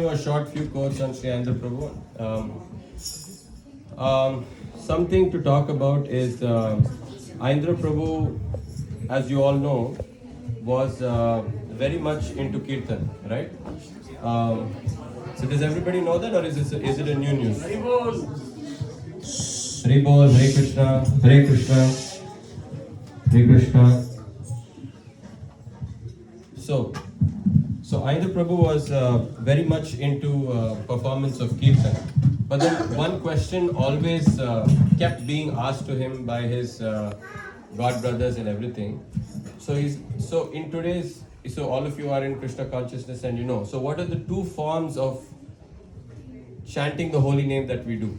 A short few quotes on Sri Aindra Prabhu. Something to talk about is Aindra Prabhu, as you all know, was very much into kirtan, right? So does everybody know that, or is it a new news? Hari Bol, Hare Krishna, Hare Krishna, Hare Krishna. So Aindra Prabhu was very much into performance of kirtan. But then one question always kept being asked to him by his god brothers and everything. So all of you are in Krishna consciousness and you know. So what are the two forms of chanting the holy name that we do?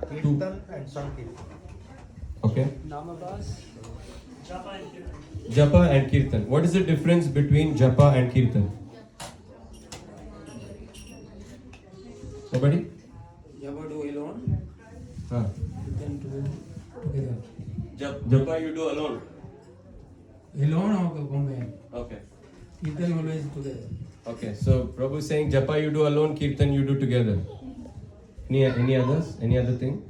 Kirtan and Sankirtan. Okay. Namabas. Japa and Kirtan. What is the difference between Japa and Kirtan? Nobody? Japa do alone. Kirtan do together. Japa you do alone. Alone or combined. Okay. Kirtan always together. Okay. So Prabhu is saying Japa you do alone, Kirtan you do together. Any others? Any other thing?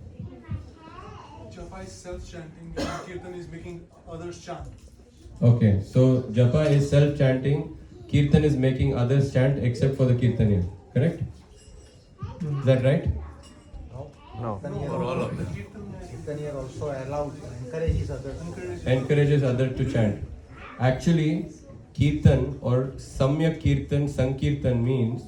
Japa is self-chanting and Kirtan is making others chant. Okay. So Japa is self-chanting, Kirtan is making others chant except for the Kirtaniya. Correct? Is that right? No. For all of them. Kirtan also allows, encourages others. Encourages others to chant. Actually, Kirtan or Samyak Kirtan, Sankirtan means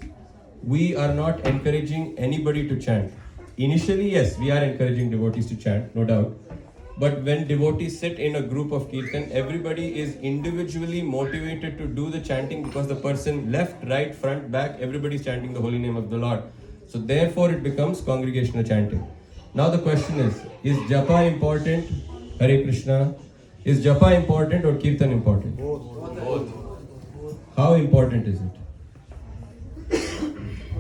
we are not encouraging anybody to chant. Initially, yes, we are encouraging devotees to chant, no doubt. But when devotees sit in a group of kirtan, everybody is individually motivated to do the chanting because the person left, right, front, back, everybody is chanting the holy name of the Lord. So therefore it becomes congregational chanting. Now the question is Japa important? Hare Krishna. Is Japa important or Kirtan important? Both. How important is it?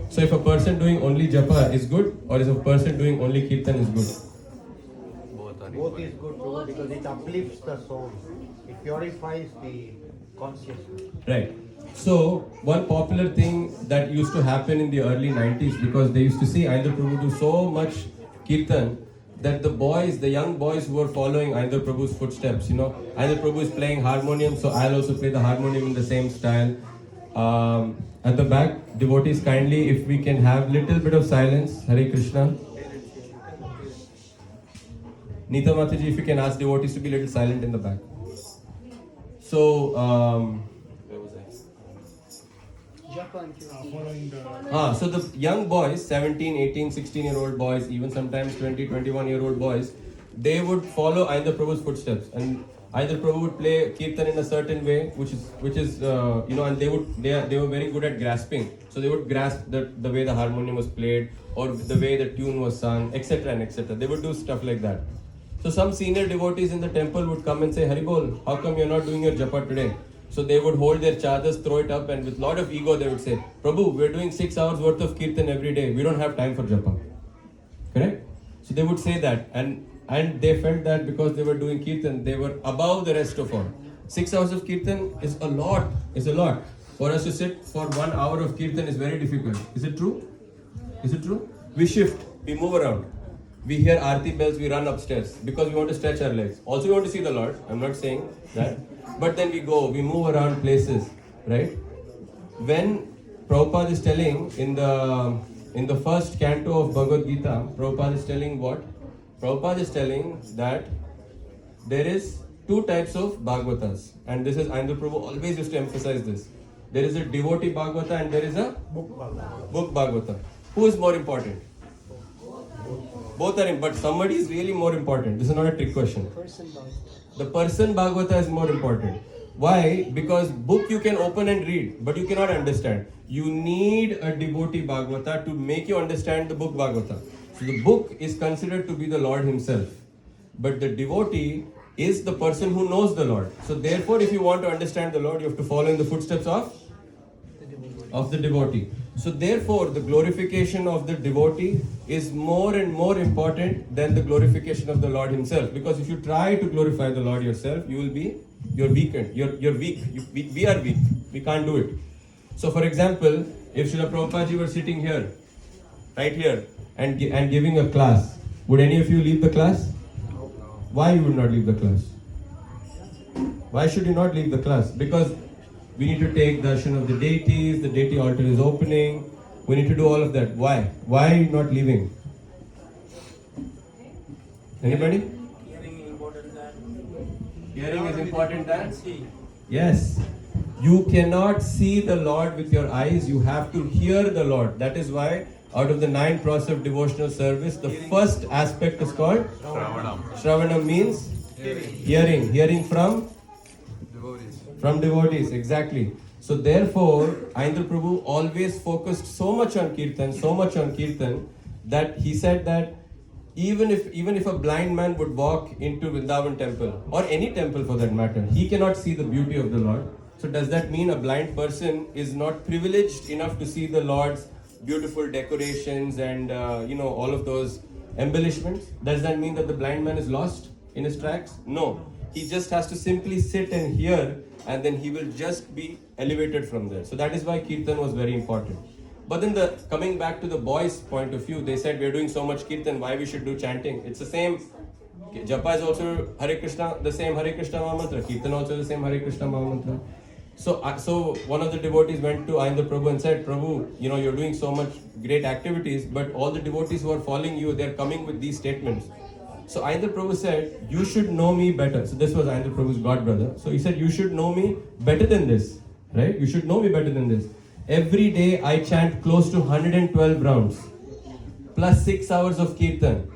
So if a person doing only Japa is good, or if a person doing only Kirtan is good? Both is good too because it uplifts the soul. It purifies the consciousness. Right. So one popular thing that used to happen in the early 90s, because they used to see Aindra Prabhu do so much Kirtan, that the young boys who were following Aindra Prabhu's footsteps, Aindra Prabhu is playing harmonium, so I'll also play the harmonium in the same style. At the back, devotees, kindly, if we can have little bit of silence. Hare Krishna. Neeta Mataji, if you can ask devotees to be a little silent in the back. So, where was I? So the young boys, 17, 18, 16-year-old boys, even sometimes 20, 21-year-old boys, they would follow Aindra Prabhu's footsteps. And Aindra Prabhu would play kirtan in a certain way, which is and they were very good at grasping. So they would grasp the way the harmonium was played, or the way the tune was sung, etc. and etc. They would do stuff like that. So some senior devotees in the temple would come and say, Hari Bol, how come you're not doing your japa today? So they would hold their chadars, throw it up, and with lot of ego they would say, Prabhu, we're doing 6 hours worth of kirtan every day. We don't have time for japa. Correct? So they would say that, and they felt that because they were doing kirtan, they were above the rest of all. 6 hours of kirtan is a lot. For us to sit for 1 hour of kirtan is very difficult. Is it true? Is it true? We shift, we move around. We hear Aarti bells, we run upstairs because we want to stretch our legs. Also, we want to see the Lord. I'm not saying that. But then we move around places, right? When Prabhupada is telling in the first canto of Bhagavad Gita, Prabhupada is telling what? Prabhupada is telling that there is 2 types of Bhagavatas. And this is Aindra Prabhu always used to emphasize this. There is a devotee Bhagavata and there is a book Bhagavata. Who is more important? Both are in, but somebody is really more important. This is not a trick question. The person Bhagavata is more important. Why? Because book you can open and read, but you cannot understand. You need a devotee Bhagavata to make you understand the book Bhagavata. So the book is considered to be the Lord himself. But the devotee is the person who knows the Lord. So therefore, if you want to understand the Lord, you have to follow in the footsteps of the devotee. So therefore, the glorification of the devotee is more and more important than the glorification of the Lord himself. Because if you try to glorify the Lord yourself, you're weakened. You're weak. We are weak. We can't do it. So for example, if Srila Prabhupada were sitting here, right here, and giving a class, would any of you leave the class? Why you would not leave the class? Why should you not leave the class? Because we need to take darshan of the deities, the deity altar is opening, we need to do all of that. Why? Why are you not leaving? Anybody? Hearing is important than Hearing is important than? see. Yes. You cannot see the Lord with your eyes, you have to hear the Lord. That is why out of the 9 process of devotional service, the first aspect is called Shravanam. Shravanam means hearing. Hearing from? From devotees, exactly. So therefore, Aindra Prabhu always focused so much on kirtan, that he said that even if a blind man would walk into Vrindavan temple, or any temple for that matter, he cannot see the beauty of the Lord. So does that mean a blind person is not privileged enough to see the Lord's beautiful decorations and all of those embellishments? Does that mean that the blind man is lost in his tracks? No. He just has to simply sit and hear, and then he will just be elevated from there. So that is why kirtan was very important. But then coming back to the boys' point of view, they said we are doing so much kirtan, why we should do chanting? It's the same. Japa is also Hare Krishna, the same Hare Krishna Mahamantra. Kirtan also the same Hare Krishna Mahamantra. So one of the devotees went to Aindra Prabhu and said, Prabhu, you're doing so much great activities, but all the devotees who are following you, they're coming with these statements. So Aindra Prabhu said, you should know me better. So this was Aindra Prabhu's god brother. So he said, you should know me better than this. Right? You should know me better than this. Every day I chant close to 112 rounds. Plus 6 hours of kirtan.